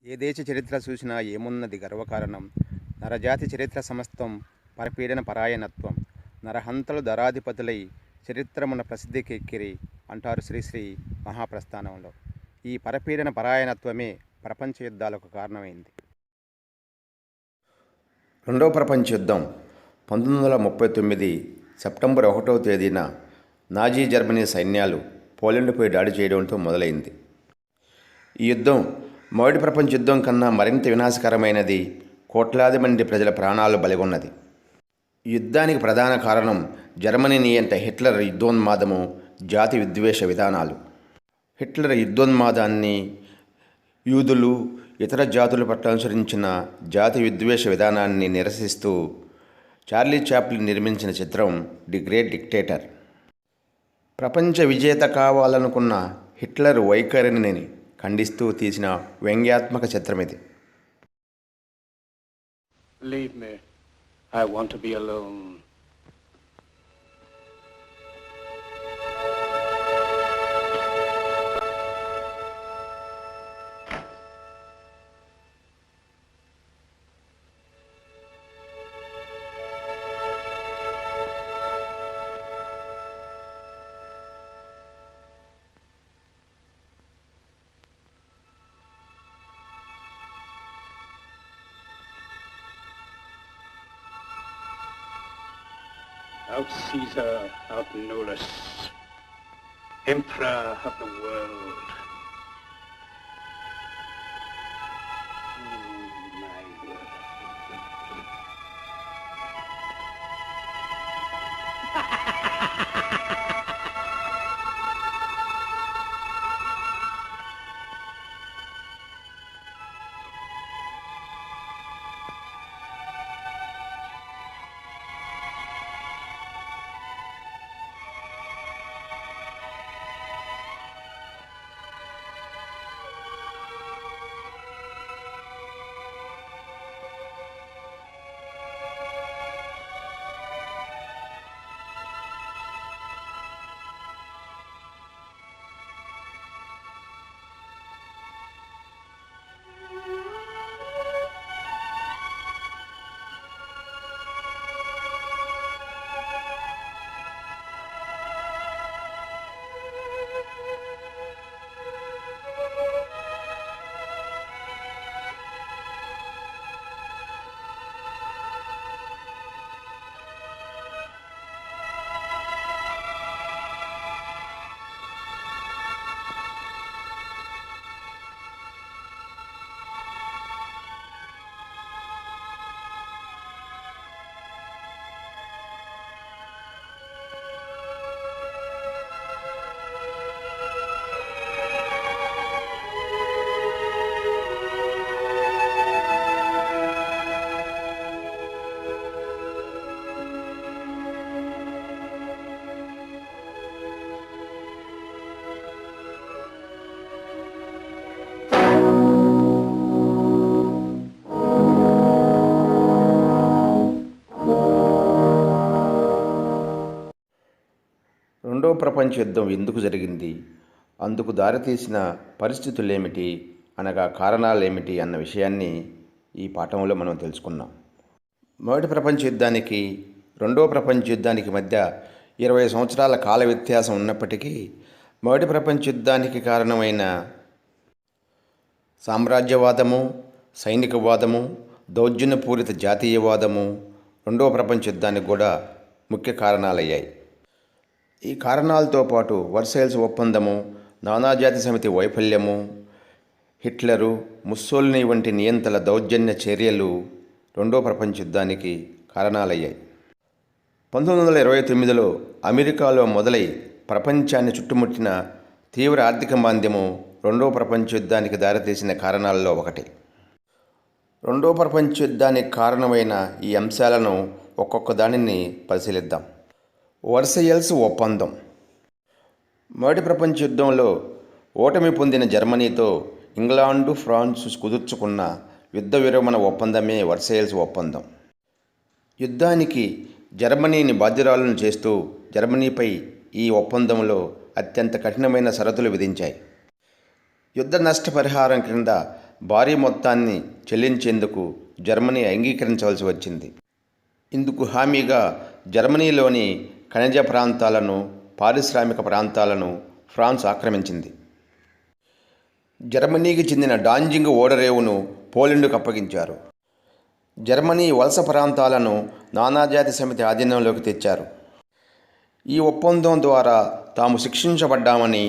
ఏ దేశ చరిత్ర చూసినా ఏమున్నది గర్వకారణం. నరజాతి చరిత్ర సమస్తం పరపీడన పరాయణత్వం. నరహంతలు దరాధిపతులై చరిత్రమున ప్రసిద్ధికెక్కిరి అంటారు శ్రీశ్రీ మహాప్రస్థానంలో. ఈ పరపీడన పరాయణత్వమే ప్రపంచ యుద్ధాలకు కారణమైంది. రెండవ ప్రపంచ యుద్ధం 1939 సెప్టెంబర్ 1వ తేదీన నాజీ జర్మనీ సైన్యాలు పోలాండ్పై దాడి చేయడంతో మొదలైంది. ఈ యుద్ధం మొదటి ప్రపంచ యుద్ధం కన్నా మరింత వినాశకరమైనది. కోట్లాది మంది ప్రజల ప్రాణాలు బలిగొన్నది. ఈ యుద్ధానికి ప్రధాన కారణం జర్మనీ నియంత హిట్లర్ యుద్ధోన్మాదము, జాతి విద్వేష విధానాలు. హిట్లర్ యుద్ధోన్మాదాన్ని, యూదులు, ఇతర జాతుల పట్ల అనుసరించిన జాతి విద్వేష విధానాన్ని నిరసిస్తూ చార్లీ చాప్లిన్ నిర్మించిన చిత్రం ది గ్రేట్ డిక్టేటర్. ప్రపంచ విజేత కావాలనుకున్న హిట్లర్ వైఖరిని ఖండిస్తూ తీసిన వ్యంగ్యాత్మక చిత్రం ఇది. Leave me. I want to be alone. Out Caesar, out Nolus, Emperor of the world. My word. రెండవ ప్రపంచ యుద్ధం ఎందుకు జరిగింది, అందుకు దారితీసిన పరిస్థితులేమిటి, అనగా కారణాలేమిటి అన్న విషయాన్ని ఈ పాఠంలో మనం తెలుసుకున్నాం. మొదటి ప్రపంచ యుద్ధానికి రెండవ ప్రపంచ యుద్ధానికి మధ్య 20 సంవత్సరాల కాల వ్యత్యాసం ఉన్నప్పటికీ మొదటి ప్రపంచ యుద్ధానికి కారణమైన సామ్రాజ్యవాదము, సైనికవాదము, దౌర్జన్యపూరిత జాతీయవాదము రెండవ ప్రపంచ యుద్ధానికి కూడా ముఖ్య కారణాలయ్యాయి. ఈ కారణాలతో పాటు వర్సైల్స్ ఒప్పందము, నానాజాతి సమితి వైఫల్యము, హిట్లరు, ముస్సోలినీ వంటి నియంతల దౌర్జన్య చర్యలు రెండో ప్రపంచ యుద్ధానికి కారణాలయ్యాయి. 1929లో అమెరికాలో మొదలై ప్రపంచాన్ని చుట్టుముట్టిన తీవ్ర ఆర్థిక మాంద్యము రెండో ప్రపంచ యుద్ధానికి దారితీసిన కారణాలలో ఒకటి. రెండో ప్రపంచ యుద్ధానికి కారణమైన ఈ అంశాలను ఒక్కొక్క దానిని పరిశీలిద్దాం. వర్సైల్స్ ఒప్పందం. మొదటి ప్రపంచ యుద్ధంలో ఓటమి పొందిన జర్మనీతో ఇంగ్లాండు, ఫ్రాన్సు కుదుర్చుకున్న యుద్ధ విరమణ ఒప్పందమే వర్సైల్స్ ఒప్పందం. యుద్ధానికి జర్మనీని బాధ్యురాలను చేస్తూ జర్మనీపై ఈ ఒప్పందంలో అత్యంత కఠినమైన షరతులు విధించాయి. యుద్ధ నష్టపరిహారం క్రింద భారీ మొత్తాన్ని చెల్లించేందుకు జర్మనీ అంగీకరించవలసి వచ్చింది. ఇందుకు హామీగా జర్మనీలోని ఖనిజ ప్రాంతాలను, పారిశ్రామిక ప్రాంతాలను ఫ్రాన్స్ ఆక్రమించింది. జర్మనీకి చెందిన డాంజింగ్ ఓడరేవును పోలెండ్కు అప్పగించారు. జర్మనీ వలస ప్రాంతాలను నానాజాతి సమితి ఆధీనంలోకి తెచ్చారు. ఈ ఒప్పందం ద్వారా తాము శిక్షించబడ్డామని,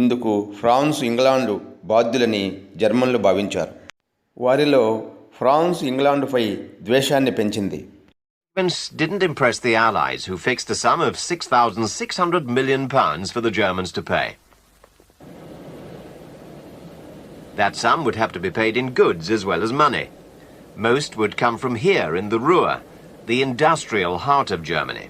ఇందుకు ఫ్రాన్స్, ఇంగ్లాండు బాధ్యులని జర్మన్లు భావించారు. వారిలో ఫ్రాన్స్ ఇంగ్లాండుపై ద్వేషాన్ని పెంచింది. Didn't impress the Allies, who fixed a sum of £6,600 million for the Germans to pay. That sum would have to be paid in goods as well as money. Most would come from here in the Ruhr, the industrial heart of Germany.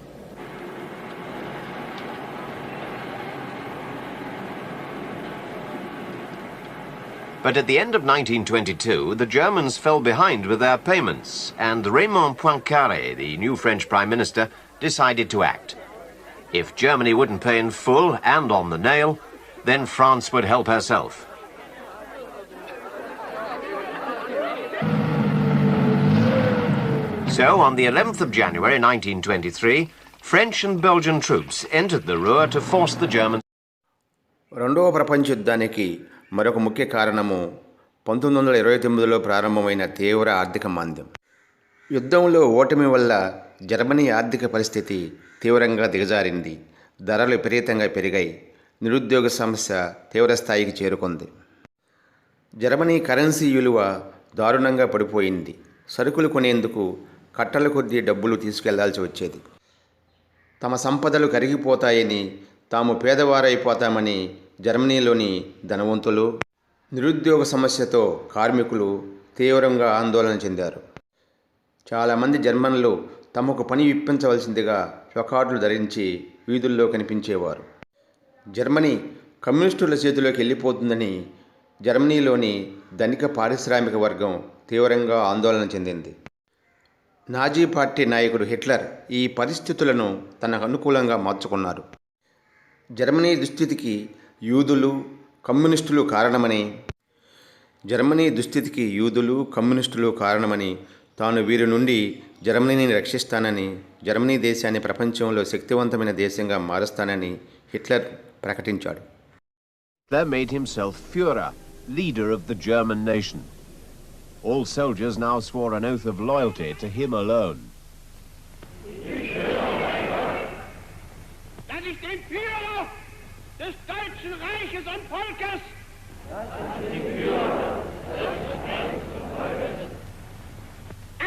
But at the end of 1922, the Germans fell behind with their payments, and Raymond Poincaré, the new French Prime Minister, decided to act. If Germany wouldn't pay in full and on the nail, then France would help herself. So, on the 11th of January 1923, French and Belgian troops entered the Ruhr to force the Germans. రెండవ ప్రపంచ యుద్ధానికి మరొక ముఖ్య కారణము 1929లో ప్రారంభమైన తీవ్ర ఆర్థిక మాంద్యం. యుద్ధంలో ఓటమి వల్ల జర్మనీ ఆర్థిక పరిస్థితి తీవ్రంగా దిగజారింది. ధరలు విపరీతంగా పెరిగాయి. నిరుద్యోగ సమస్య తీవ్రస్థాయికి చేరుకుంది. జర్మనీ కరెన్సీ విలువ దారుణంగా పడిపోయింది. సరుకులు కొనేందుకు కట్టల కొద్దీ డబ్బులు తీసుకెళ్లాల్సి వచ్చేది. తమ సంపదలు కరిగిపోతాయని, తాము పేదవారైపోతామని జర్మనీలోని ధనవంతులు, నిరుద్యోగ సమస్యతో కార్మికులు తీవ్రంగా ఆందోళన చెందారు. చాలామంది జర్మన్లు తమకు పని ఇప్పించవలసిందిగా ప్లకార్డులు ధరించి వీధుల్లో కనిపించేవారు. జర్మనీ కమ్యూనిస్టుల చేతిలోకి వెళ్ళిపోతుందని జర్మనీలోని ధనిక పారిశ్రామిక వర్గం తీవ్రంగా ఆందోళన చెందింది. నాజీ పార్టీ నాయకుడు హిట్లర్ ఈ పరిస్థితులను తనకు అనుకూలంగా మార్చుకున్నారు. జర్మనీ దుస్థితికి యూదులు, కమ్యూనిస్టులు కారణమని, తాను వీరి నుండి జర్మనీని రక్షిస్తానని, జర్మనీ దేశాన్ని ప్రపంచంలో శక్తివంతమైన దేశంగా మారుస్తానని హిట్లర్ ప్రకటించాడు. Hitler made himself Führer, leader of the German nation. All soldiers now swore an oath of loyalty to him alone. Dass ich den Führer des Deutschen Reiches und Volkes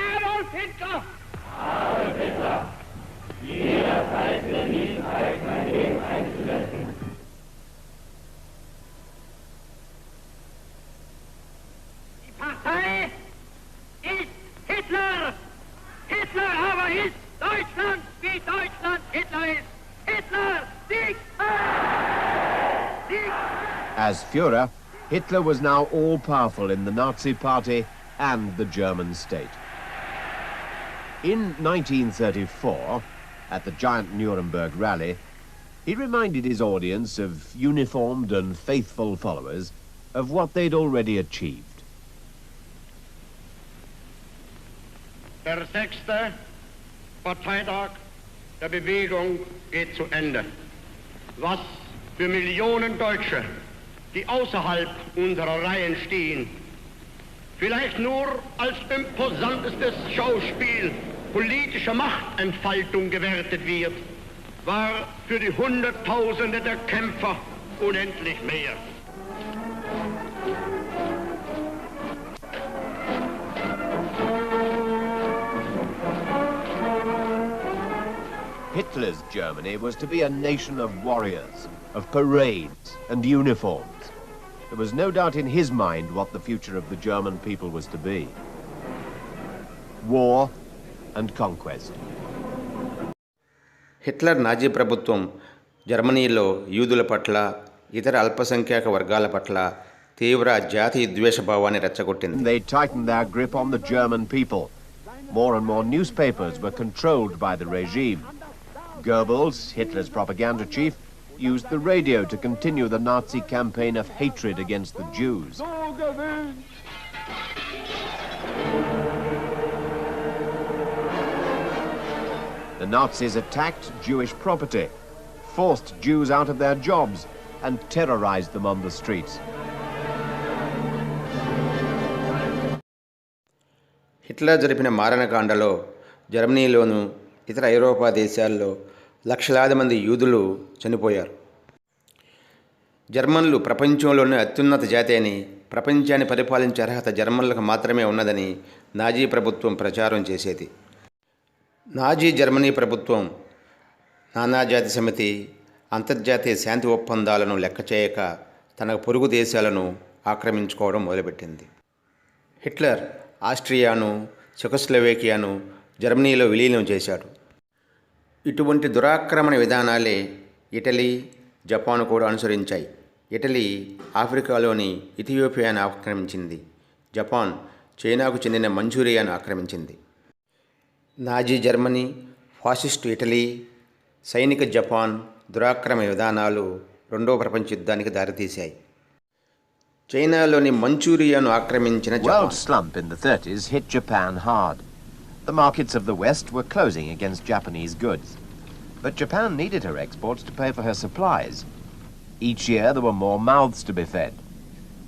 Adolf Hitler jederzeit bereit sei, mein Leben einzusetzen. Die Partei ist Hitler. Hitler aber ist Deutschland, wie Deutschland Hitler ist. Hitler siegt! As Führer, Hitler was now all-powerful in the Nazi Party and the German state. In 1934, at the giant Nuremberg rally, he reminded his audience of uniformed and faithful followers of what they'd already achieved. Der 6. Parteitag der Bewegung geht zu Ende. Was für Millionen Deutsche, die außerhalb unserer Reihen stehen, vielleicht nur als imposantestes Schauspiel politischer Machtentfaltung gewertet wird, war für die Hunderttausende der Kämpfer unendlich mehr. Hitler's Germany was to be a nation of warriors, of parades and uniforms. There was no doubt in his mind what the future of the German people was to be. War and conquest. Hitler Nazi ప్రభుత్వం జర్మనీలో యూదుల పట్ల, ఇతర అల్పసంఖ్యాక వర్గాల పట్ల తీవ్ర జాతి ద్వేషభావాన్ని రెచ్చగొట్టింది. They tightened their grip on the German people. More and more newspapers were controlled by the regime. Goebbels, Hitler's propaganda chief, used the radio to continue the Nazi campaign of hatred against the Jews. So gewöhnt The Nazis attacked Jewish property, forced Jews out of their jobs, and terrorized them on the streets. Hitler జరిపిన మారణకాండలో జర్మనీలోను ఇతర ఐరోపా దేశాల్లో లక్షలాది మంది యూదులు చనిపోయారు. జర్మన్లు ప్రపంచంలోనే అత్యున్నత జాతి అని, ప్రపంచాన్ని పరిపాలించే అర్హత జర్మన్లకు మాత్రమే ఉన్నదని నాజీ ప్రభుత్వం ప్రచారం చేసేది. నాజీ జర్మనీ ప్రభుత్వం నానాజాతి సమితి, అంతర్జాతీయ శాంతి ఒప్పందాలను లెక్క చేయక తన పొరుగు దేశాలను ఆక్రమించుకోవడం మొదలుపెట్టింది. హిట్లర్ ఆస్ట్రియాను, చెకోస్లోవేకియాను జర్మనీలో విలీనం చేశాడు. ఇటువంటి దురాక్రమణ విధానాలే ఇటలీ, జపాన్ కూడా అనుసరించాయి. ఇటలీ ఆఫ్రికాలోని ఇథియోపియాను ఆక్రమించింది. జపాన్ చైనాకు చెందిన మంచూరియాను ఆక్రమించింది. నాజీ జర్మనీ, ఫాసిస్టు ఇటలీ, సైనిక జపాన్ దురాక్రమణ విధానాలు రెండవ ప్రపంచ యుద్ధానికి దారితీశాయి. చైనాలోని మంచూరియాను ఆక్రమించిన World slump in the 30s hit Japan hard. The markets of the West were closing against Japanese goods. But Japan needed her exports to pay for her supplies. Each year there were more mouths to be fed.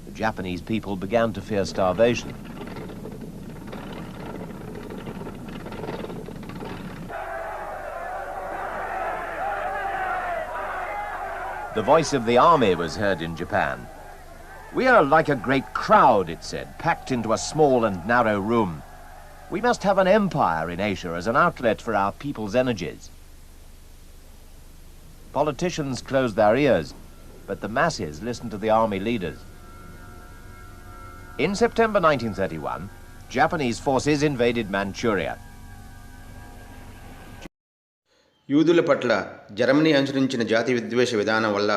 The Japanese people began to fear starvation. The voice of the army was heard in Japan. "We are like a great crowd," it said, "packed into a small and narrow room. We must have an empire in Asia as an outlet for our people's energies." Politicians closed their ears, but the masses listened to the army leaders. In September 1931, Japanese forces invaded Manchuria. యూదుల పట్ల Germany అనుసరించిన జాతి విద్వేష విధానం వల్ల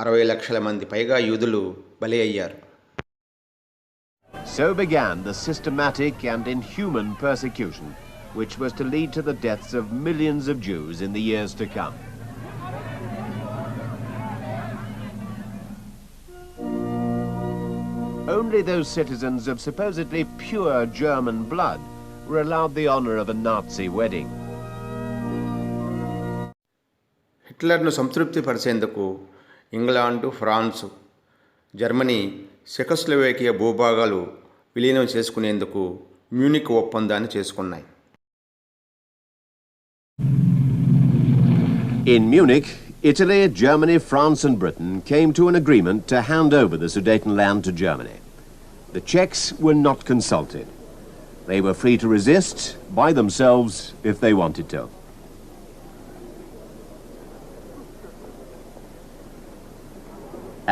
60 లక్షల మంది పైగా యూదులు బలి అయ్యారు. So began the systematic and inhuman persecution which was to lead to the deaths of millions of Jews in the years to come. Only those citizens of supposedly pure German blood were allowed the honor of a Nazi wedding. హిట్లర్ను సంతృప్తిపరిచేందుకు England, France, Germany, Czechoslovakia భూభాగాలు విలీనం చేసుకునేందుకు Munich ఒప్పందాన్ని చేసుకున్నాయి. In Munich, Italy, Germany, France and Britain came to an agreement to hand over the Sudetenland to Germany. The Czechs were not consulted. They were free to resist by themselves if they wanted to.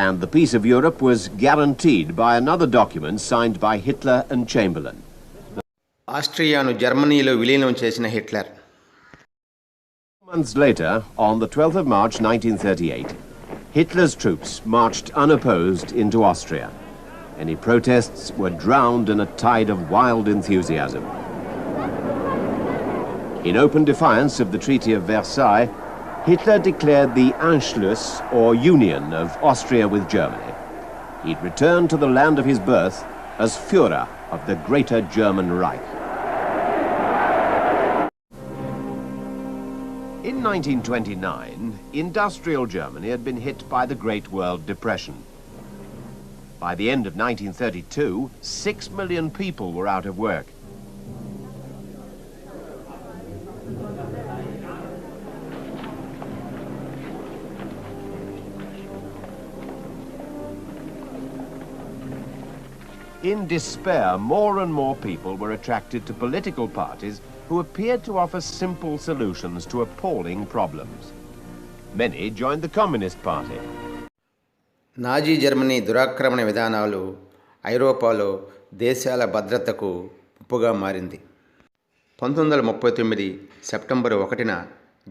And the peace of Europe was guaranteed by another document signed by Hitler and Chamberlain. ఆస్ట్రియాను జర్మనీలో విలీనం చేసిన Hitler Months later, on the 12th of March 1938, Hitler's troops marched unopposed into Austria. Any protests were drowned in a tide of wild enthusiasm. In open defiance of the Treaty of Versailles, Hitler declared the Anschluss, or union, of Austria with Germany. He'd returned to the land of his birth as Führer of the Greater German Reich. In 1929, industrial Germany had been hit by the Great World Depression. By the end of 1932, 6 million people were out of work. In despair, more and more people were attracted to political parties who appeared to offer simple solutions to appalling problems. Many joined the Communist Party. Nazi Germany దురాక్రమణ విధానాలు ఐరోపాలో దేశాల భద్రతకు ముప్పుగా మారింది. 1939 September 1న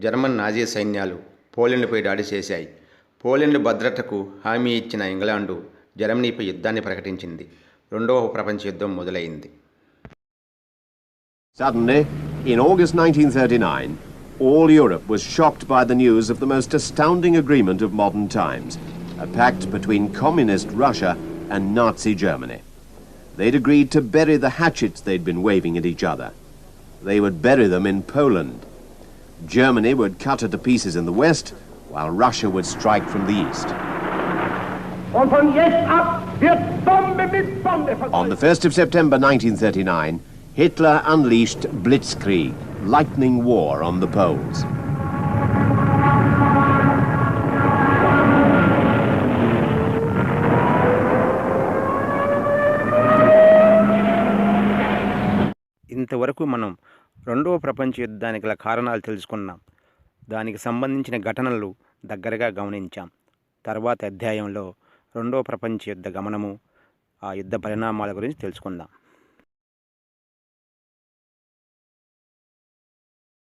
German Nazi సైన్యాలు పోలెండ్పై దాడి చేశాయి. Poland భద్రతకు హామీ ఇచ్చిన ఇంగ్లాండు జర్మనీపై యుద్ధాన్ని ప్రకటించింది. రెండవ ప్రపంచ యుద్ధం మొదలైంది. Suddenly, in August 1939, all Europe was shocked by the news of the most astounding agreement of modern times, a pact between communist Russia and Nazi Germany. They'd agreed to bury the hatchets they'd been waving at each other. They would bury them in Poland. Germany would cut her to pieces in the west, while Russia would strike from the east. Und von jetzt ab wird Bombe mit Bombe On the 1st of September 1939, Hitler unleashed Blitzkrieg, lightning war on the Poles. ఇంతవరకు మనం రెండవ ప్రపంచ యుద్ధానికి గల కారణాలు తెలుసుకున్నాం. దానికి సంబంధించిన ఘటనలు దగ్గరగా గమనించాం. తర్వాతి అధ్యాయంలో రెండవ ప్రపంచ యుద్ధ గమనము, ఆ యుద్ధ పరిణామాల గురించి తెలుసుకుందాం.